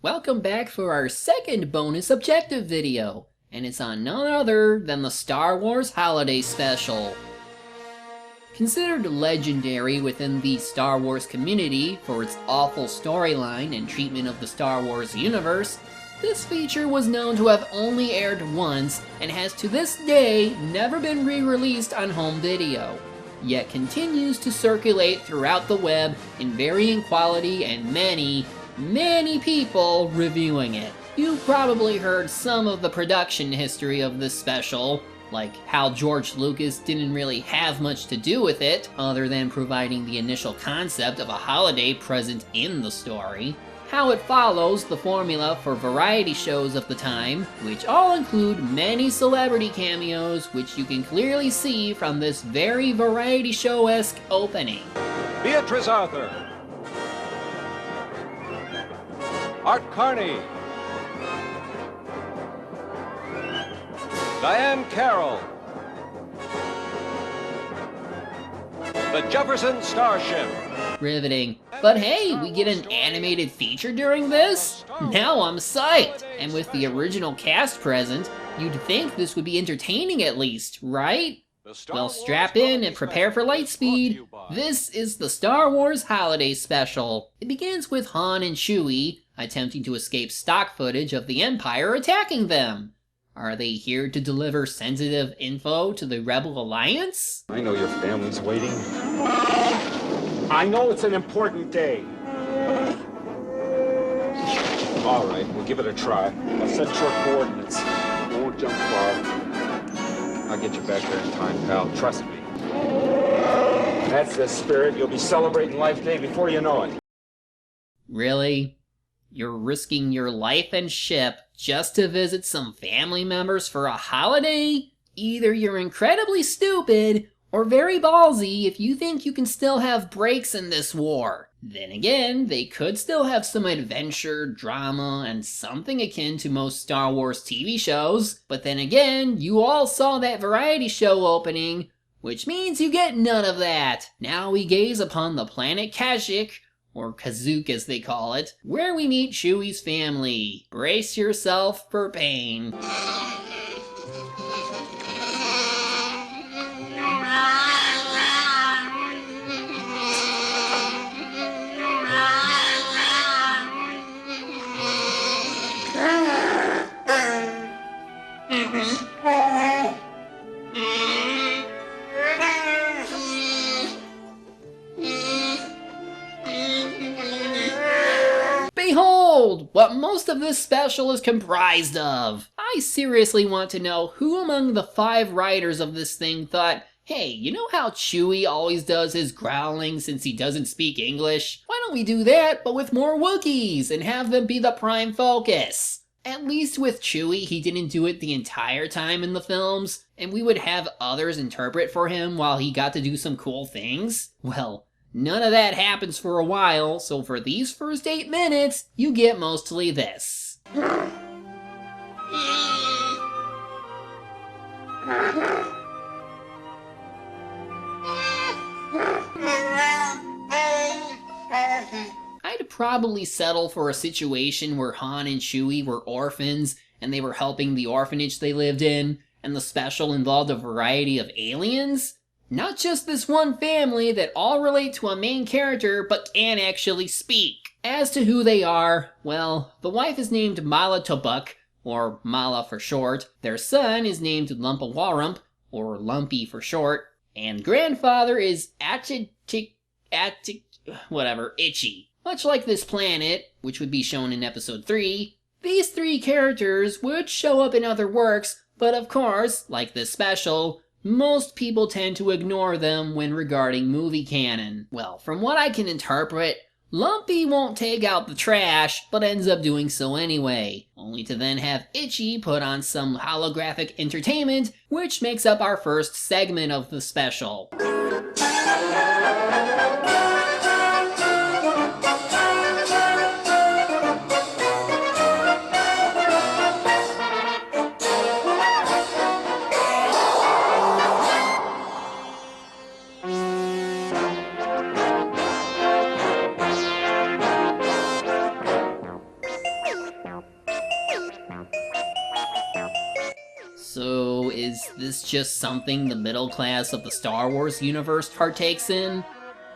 Welcome back for our second bonus objective video, and it's on none other than the Star Wars Holiday Special. Considered legendary within the Star Wars community for its awful storyline and treatment of the Star Wars universe, this feature was known to have only aired once and has to this day never been re-released on home video, yet continues to circulate throughout the web in varying quality and many people reviewing it. You've probably heard some of the production history of this special, like how George Lucas didn't really have much to do with it, other than providing the initial concept of a holiday present in the story, how it follows the formula for variety shows of the time, which all include many celebrity cameos, which you can clearly see from this very variety show-esque opening. Bea Arthur, Art Carney, Diane Carroll, the Jefferson Starship. Riveting. But hey, we get an animated feature during this? Now I'm psyched! And with the original cast present, you'd think this would be entertaining at least, right? Well, strap in and prepare for lightspeed. This is the Star Wars Holiday Special. It begins with Han and Chewie attempting to escape stock footage of the Empire attacking them. Are they here to deliver sensitive info to the Rebel Alliance? I know your family's waiting. I know it's an important day. All right, we'll give it a try. I'll send short coordinates. I won't jump far. I'll get you back there in time, pal. Trust me. That's the spirit. You'll be celebrating Life Day before you know it. Really? You're risking your life and ship just to visit some family members for a holiday? Either you're incredibly stupid, or very ballsy if you think you can still have breaks in this war. Then again, they could still have some adventure, drama, and something akin to most Star Wars TV shows. But then again, you all saw that variety show opening, which means you get none of that. Now we gaze upon the planet Kashyyyk, or Kazook as they call it, where we meet Chewie's family. Brace yourself for pain. Behold, what most of this special is comprised of. I seriously want to know who among the 5 writers of this thing thought, hey, you know how Chewie always does his growling since he doesn't speak English? Why don't we do that, but with more Wookiees, and have them be the prime focus? At least with Chewie, he didn't do it the entire time in the films, and we would have others interpret for him while he got to do some cool things. Well, none of that happens for a while, so for these first 8 minutes, you get mostly this. I'd probably settle for a situation where Han and Chewie were orphans and they were helping the orphanage they lived in, and the special involved a variety of aliens. Not just this one family that all relate to a main character but can't actually speak. As to who they are, well, the wife is named Mala Tobuk, or Mala for short, their son is named Lumpawarump, or Lumpy for short, and grandfather is Itchy. Much like this planet, which would be shown in episode 3, these 3 characters would show up in other works, but of course, like this special, most people tend to ignore them when regarding movie canon. Well, from what I can interpret, Lumpy won't take out the trash, but ends up doing so anyway, only to then have Itchy put on some holographic entertainment, which makes up our first segment of the special. So is this just something the middle class of the Star Wars universe partakes in?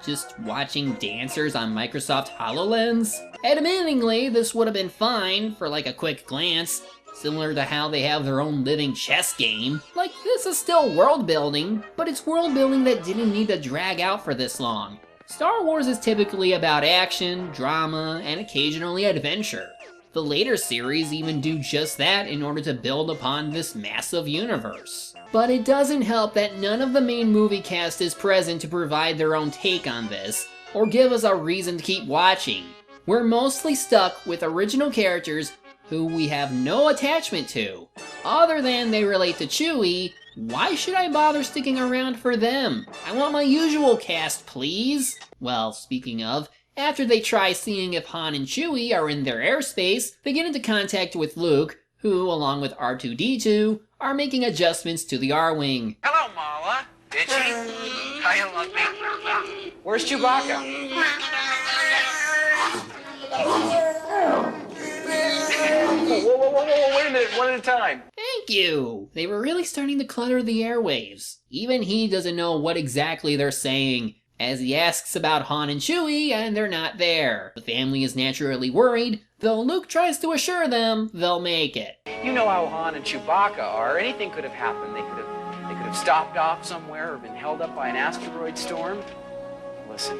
Just watching dancers on Microsoft HoloLens? Admittingly, this would have been fine for like a quick glance, similar to how they have their own living chess game. Like, this is still world building, but it's world building that didn't need to drag out for this long. Star Wars is typically about action, drama, and occasionally adventure. The later series even do just that in order to build upon this massive universe. But it doesn't help that none of the main movie cast is present to provide their own take on this, or give us a reason to keep watching. We're mostly stuck with original characters who we have no attachment to. Other than they relate to Chewie, why should I bother sticking around for them? I want my usual cast, please! Well, speaking of, after they try seeing if Han and Chewie are in their airspace, they get into contact with Luke, who, along with R2-D2, are making adjustments to the R-Wing. Hello, Mala. Did she? How you love me? Where's Chewbacca? Whoa, wait a minute, one at a time. Thank you! They were really starting to clutter the airwaves. Even he doesn't know what exactly they're saying, as he asks about Han and Chewie, and they're not there. The family is naturally worried, though Luke tries to assure them they'll make it. You know how Han and Chewbacca are. Anything could have happened. They could have stopped off somewhere or been held up by an asteroid storm. Listen,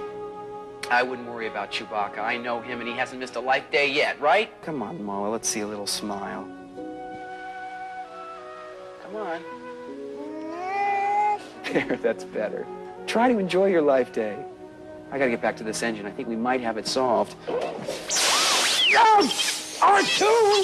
I wouldn't worry about Chewbacca. I know him and he hasn't missed a life day yet, right? Come on, Mala, let's see a little smile. Come on. There, that's better. Try to enjoy your life day. I gotta get back to this engine. I think we might have it solved. No! R2! What are you doing?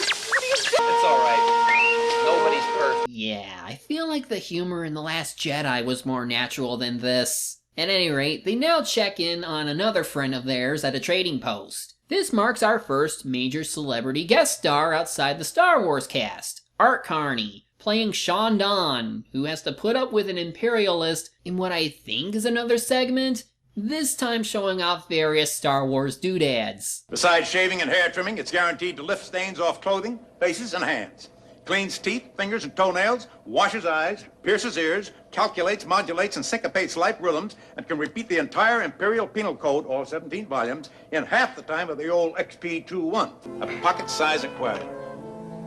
It's all right. Nobody's perfect. Yeah, I feel like the humor in The Last Jedi was more natural than this. At any rate, they now check in on another friend of theirs at a trading post. This marks our first major celebrity guest star outside the Star Wars cast, Carney, playing Sean Don, who has to put up with an imperialist in what I think is another segment, this time showing off various Star Wars doodads. Besides shaving and hair trimming, it's guaranteed to lift stains off clothing, faces, and hands. Cleans teeth, fingers, and toenails, washes eyes, pierces ears, calculates, modulates, and syncopates life rhythms, and can repeat the entire Imperial Penal Code, all 17 volumes, in half the time of the old XP-21. A pocket-sized aquarium.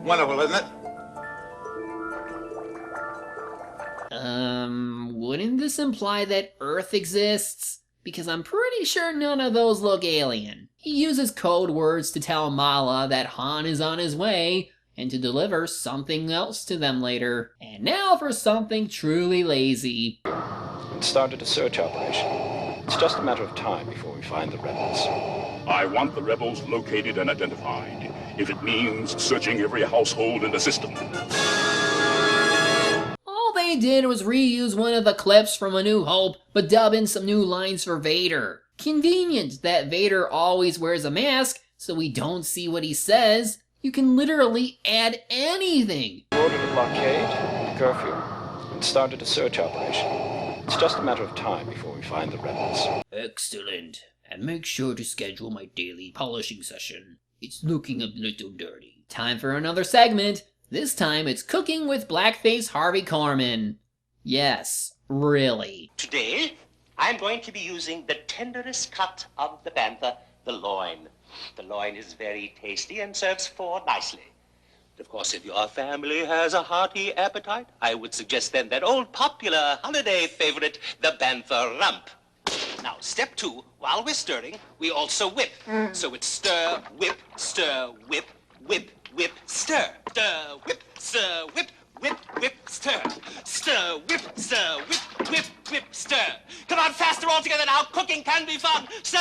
Wonderful, isn't it? Wouldn't this imply that Earth exists? Because I'm pretty sure none of those look alien. He uses code words to tell Mala that Han is on his way, and to deliver something else to them later. And now for something truly lazy. It started a search operation. It's just a matter of time before we find the rebels. I want the rebels located and identified, if it means searching every household in the system. All they did was reuse one of the clips from A New Hope, but dub in some new lines for Vader. Convenient that Vader always wears a mask, so we don't see what he says. You can literally add anything. We ordered a blockade, a curfew, and started a search operation. It's just a matter of time before we find the rebels. Excellent. And make sure to schedule my daily polishing session. It's looking a little dirty. Time for another segment. This time it's cooking with blackface Harvey Korman. Yes, really. Today, I'm going to be using the tenderest cut of the bantha, the loin. The loin is very tasty and serves four nicely. Of course, if your family has a hearty appetite, I would suggest then that old popular holiday favorite, the bantha rump. Now, step 2, while we're stirring, we also whip. So it's stir, whip, stir, whip, whip, whip, stir. Stir, whip, stir, whip, whip, whip, stir. Stir, whip, stir, whip, whip, whip, stir. Come on, faster all together now. Cooking can be fun. Stir,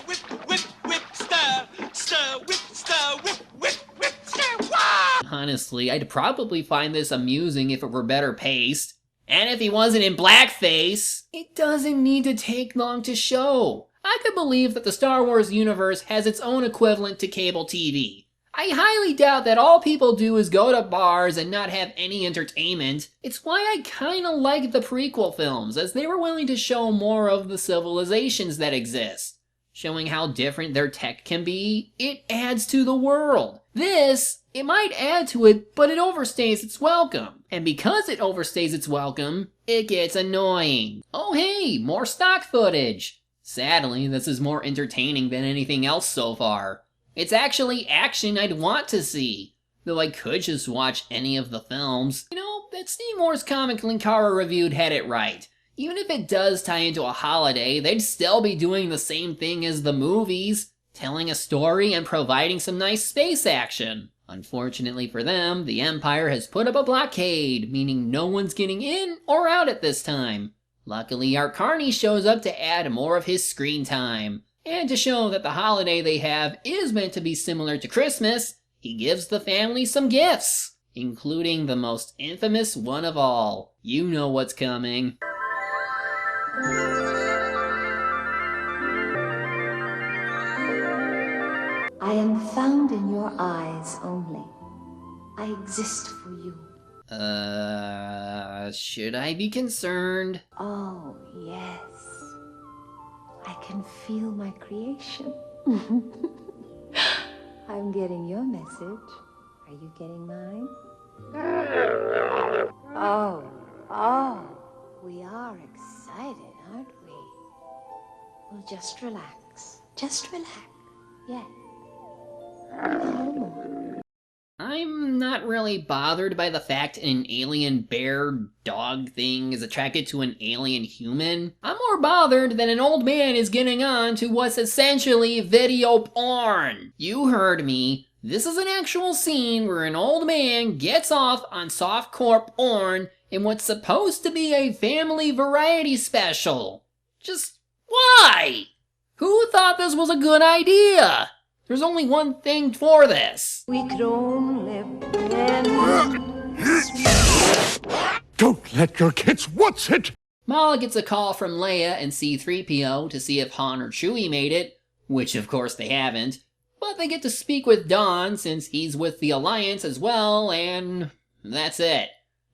whip, whip, whip, stir. Stir, whip, stir, whip, whip, whip, stir. Wah! Honestly, I'd probably find this amusing if it were better paced. And if he wasn't in blackface, it doesn't need to take long to show. I could believe that the Star Wars universe has its own equivalent to cable TV. I highly doubt that all people do is go to bars and not have any entertainment. It's why I kinda like the prequel films, as they were willing to show more of the civilizations that exist. showing how different their tech can be. It adds to the world. This, it might add to it, but it overstays its welcome. And because it overstays its welcome, it gets annoying. Oh hey, more stock footage. Sadly, this is more entertaining than anything else so far. It's actually action I'd want to see, though I could just watch any of the films. You know, that Steve Moore's comic Linkara reviewed had it right. Even if it does tie into a holiday, they'd still be doing the same thing as the movies, telling a story and providing some nice space action. Unfortunately for them, the Empire has put up a blockade, meaning no one's getting in or out at this time. Luckily, our Carney shows up to add more of his screen time. And to show that the holiday they have is meant to be similar to Christmas, he gives the family some gifts, including the most infamous one of all. You know what's coming. I am found in your eyes only. I exist for you. Should I be concerned? Oh, yes. I can feel my creation. I'm getting your message. Are you getting mine? Oh, we are excited, aren't we? Well, just relax. Just relax. Yes. No more. I'm not really bothered by the fact an alien bear dog thing is attracted to an alien human. I'm more bothered that an old man is getting on to what's essentially video porn. You heard me. This is an actual scene where an old man gets off on softcore porn in what's supposed to be a family variety special. Just why? Who thought this was a good idea? There's only one thing for this. We could only pretend. Don't let your kids watch it! Mala gets a call from Leia and C-3PO to see if Han or Chewie made it, which of course they haven't, but they get to speak with Don since he's with the Alliance as well, and that's it.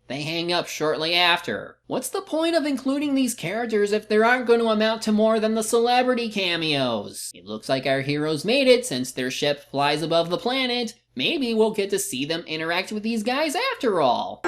They hang up shortly after. What's the point of including these characters if they aren't going to amount to more than the celebrity cameos? It looks like our heroes made it since their ship flies above the planet. Maybe we'll get to see them interact with these guys after all.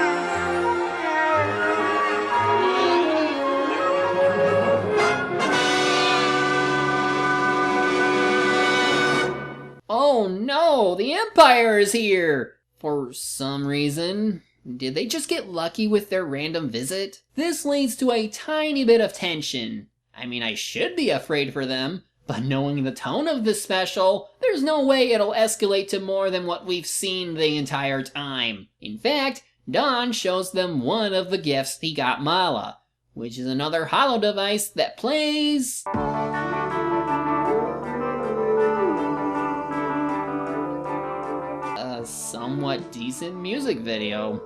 Oh no, the Empire is here! For some reason. Did they just get lucky with their random visit? This leads to a tiny bit of tension. I mean, I should be afraid for them, but knowing the tone of this special, there's no way it'll escalate to more than what we've seen the entire time. In fact, Don shows them one of the gifts he got Mala, which is another holo device that plays a somewhat decent music video.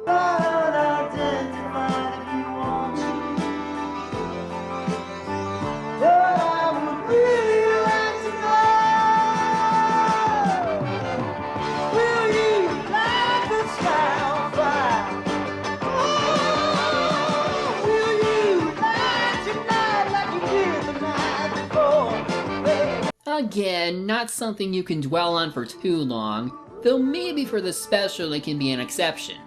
Again, not something you can dwell on for too long, though maybe for the special it can be an exception.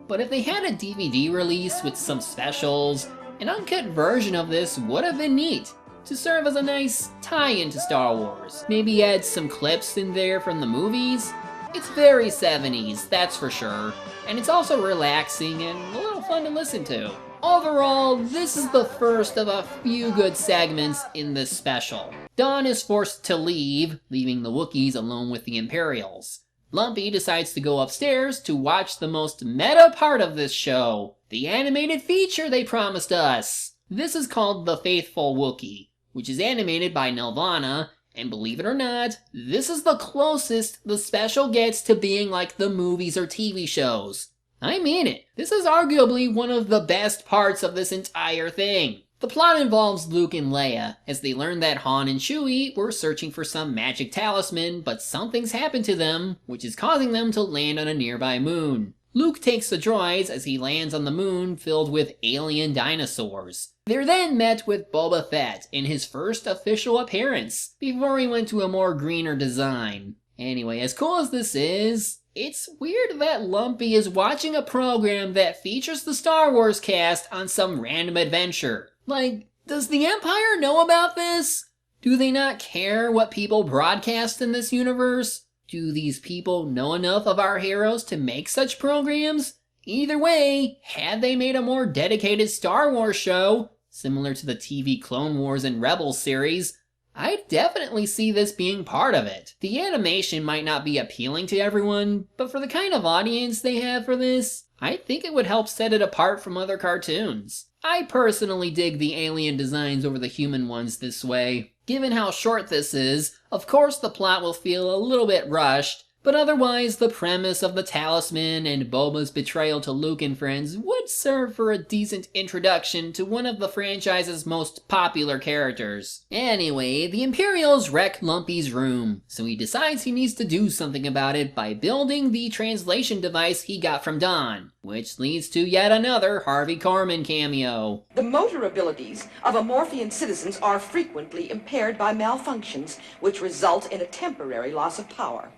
But if they had a DVD release with some specials, an uncut version of this would have been neat, to serve as a nice tie-in to Star Wars. Maybe add some clips in there from the movies. It's very 70s, that's for sure, and it's also relaxing and a little fun to listen to. Overall, this is the first of a few good segments in this special. Don is forced to leave, leaving the Wookiees alone with the Imperials. Lumpy decides to go upstairs to watch the most meta part of this show, the animated feature they promised us. This is called The Faithful Wookiee, which is animated by Nelvana, and believe it or not, this is the closest the special gets to being like the movies or TV shows. I mean it, this is arguably one of the best parts of this entire thing. The plot involves Luke and Leia, as they learn that Han and Chewie were searching for some magic talisman, but something's happened to them, which is causing them to land on a nearby moon. Luke takes the droids as he lands on the moon filled with alien dinosaurs. They're then met with Boba Fett in his first official appearance, before he went to a more greener design. Anyway, as cool as this is, it's weird that Lumpy is watching a program that features the Star Wars cast on some random adventure. Like, does the Empire know about this? Do they not care what people broadcast in this universe? Do these people know enough of our heroes to make such programs? Either way, had they made a more dedicated Star Wars show, similar to the TV Clone Wars and Rebels series, I'd definitely see this being part of it. The animation might not be appealing to everyone, but for the kind of audience they have for this, I think it would help set it apart from other cartoons. I personally dig the alien designs over the human ones this way. Given how short this is, of course the plot will feel a little bit rushed, but otherwise the premise of the talisman and Boba's betrayal to Luke and friends would serve for a decent introduction to one of the franchise's most popular characters. Anyway, the Imperials wreck Lumpy's room, so he decides he needs to do something about it by building the translation device he got from Don, which leads to yet another Harvey Korman cameo. The motor abilities of Amorphian citizens are frequently impaired by malfunctions, which result in a temporary loss of power.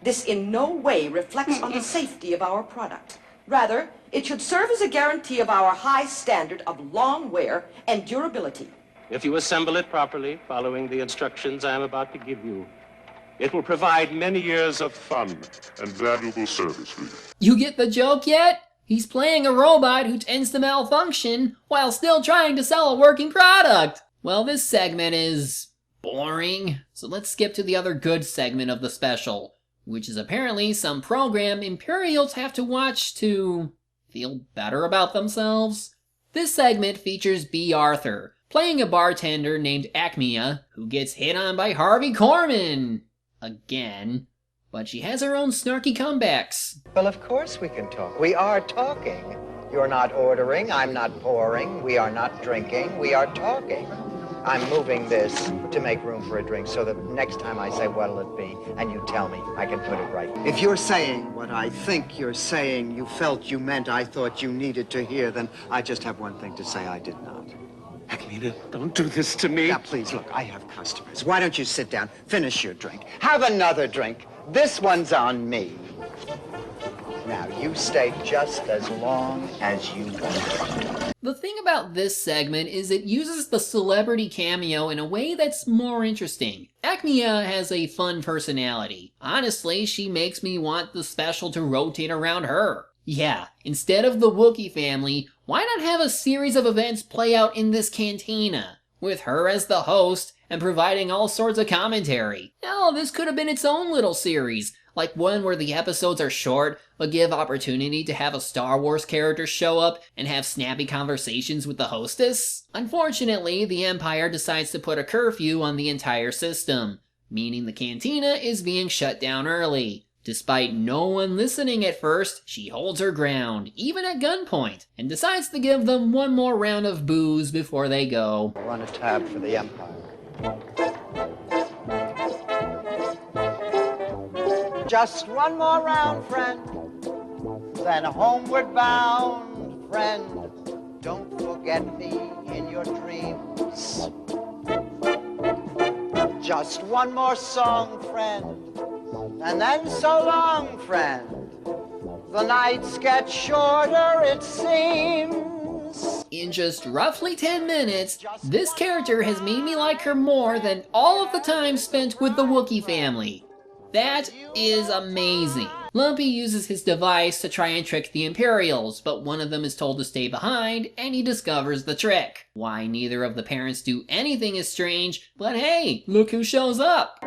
This in no way reflects on the safety of our product. Rather, it should serve as a guarantee of our high standard of long wear and durability. If you assemble it properly, following the instructions I am about to give you, it will provide many years of Fun and valuable service for you. You get the joke yet? He's playing a robot who tends to malfunction while still trying to sell a working product. Well, this segment is boring, so let's skip to the other good segment of the special, which is apparently some program Imperials have to watch to feel better about themselves. This segment features Bea Arthur, playing a bartender named Acmea, who gets hit on by Harvey Korman again, but she has her own snarky comebacks. Well, of course we can talk. We are talking. You're not ordering, I'm not pouring, we are not drinking, we are talking. I'm moving this to make room for a drink so that next time I say what'll it be, and you tell me, I can put it right. If you're saying what I think you're saying, you felt you meant, I thought you needed to hear, then I just have one thing to say: I did not. Acmea, don't do this to me. Now, please, look, I have customers. Why don't you sit down, finish your drink? Have another drink. This one's on me. Now, you stay just as long as you want. The thing about this segment is it uses the celebrity cameo in a way that's more interesting. Acmea has a fun personality. Honestly, she makes me want the special to rotate around her. Yeah, instead of the Wookiee family, why not have a series of events play out in this cantina, with her as the host and providing all sorts of commentary? No, this could have been its own little series, like one where the episodes are short, but give opportunity to have a Star Wars character show up and have snappy conversations with the hostess. Unfortunately, the Empire decides to put a curfew on the entire system, meaning the cantina is being shut down early. Despite no one listening at first, she holds her ground, even at gunpoint, and decides to give them one more round of booze before they go. Run a tab for the Empire. Just one more round, friend, then homeward bound, friend. Don't forget me in your dreams. Just one more song, friend, and then so long, friend. The nights get shorter, it seems. In just roughly 10 minutes, this character has made me like her more than all of the time spent with the Wookiee family. That is amazing. Lumpy uses his device to try and trick the Imperials, but one of them is told to stay behind, and he discovers the trick. Why neither of the parents do anything is strange, but hey, look who shows up!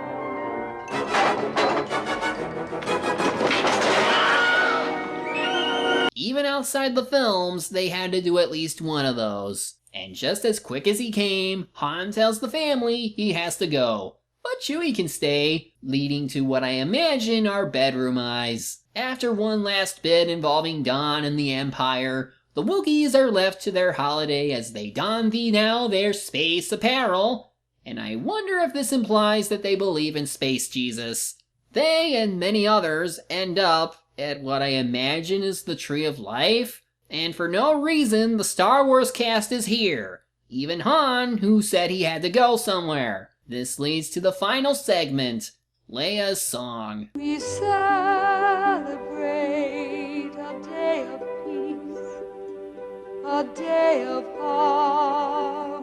Even outside the films, they had to do at least one of those. And just as quick as he came, Han tells the family he has to go. But Chewie can stay, leading to what I imagine are bedroom eyes. After one last bit involving Don and the Empire, the Wookiees are left to their holiday as they don their space apparel. And I wonder if this implies that they believe in Space Jesus. They and many others end up, at what I imagine is the Tree of Life, and for no reason the Star Wars cast is here. Even Han, who said he had to go somewhere. This leads to the final segment, Leia's song. We celebrate a day of peace, a day of harmony.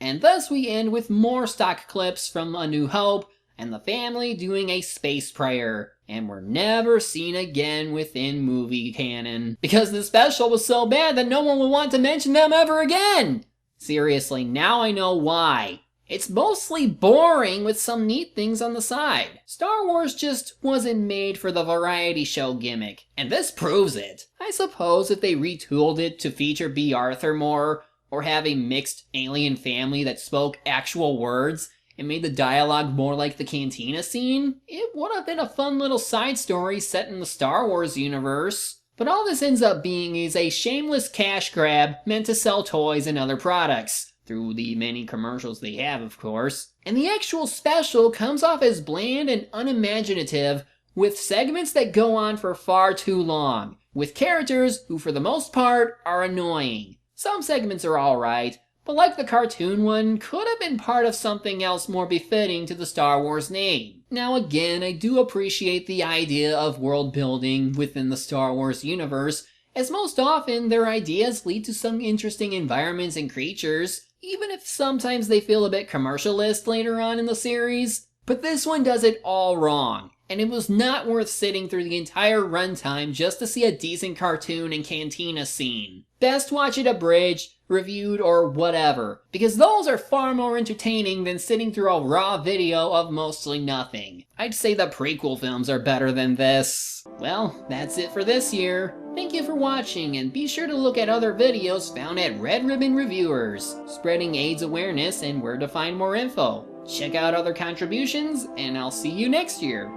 And thus we end with more stock clips from A New Hope and the family doing a space prayer. And were never seen again within movie canon. Because the special was so bad that no one would want to mention them ever again! Seriously, now I know why. It's mostly boring with some neat things on the side. Star Wars just wasn't made for the variety show gimmick, and this proves it. I suppose if they retooled it to feature Bea Arthur more, or have a mixed alien family that spoke actual words, and made the dialogue more like the cantina scene, it would have been a fun little side story set in the Star Wars universe. But all this ends up being is a shameless cash grab meant to sell toys and other products, through the many commercials they have, of course. And the actual special comes off as bland and unimaginative, with segments that go on for far too long, with characters who for the most part are annoying. Some segments are alright, but like the cartoon one, could have been part of something else more befitting to the Star Wars name. Now again, I do appreciate the idea of world building within the Star Wars universe, as most often their ideas lead to some interesting environments and creatures, even if sometimes they feel a bit commercialist later on in the series. But this one does it all wrong, and it was not worth sitting through the entire runtime just to see a decent cartoon and cantina scene. Best watch it abridged, reviewed, or whatever, because those are far more entertaining than sitting through a raw video of mostly nothing. I'd say the prequel films are better than this. Well, that's it for this year. Thank you for watching, and be sure to look at other videos found at Red Ribbon Reviewers, spreading AIDS awareness and where to find more info. Check out other contributions, and I'll see you next year.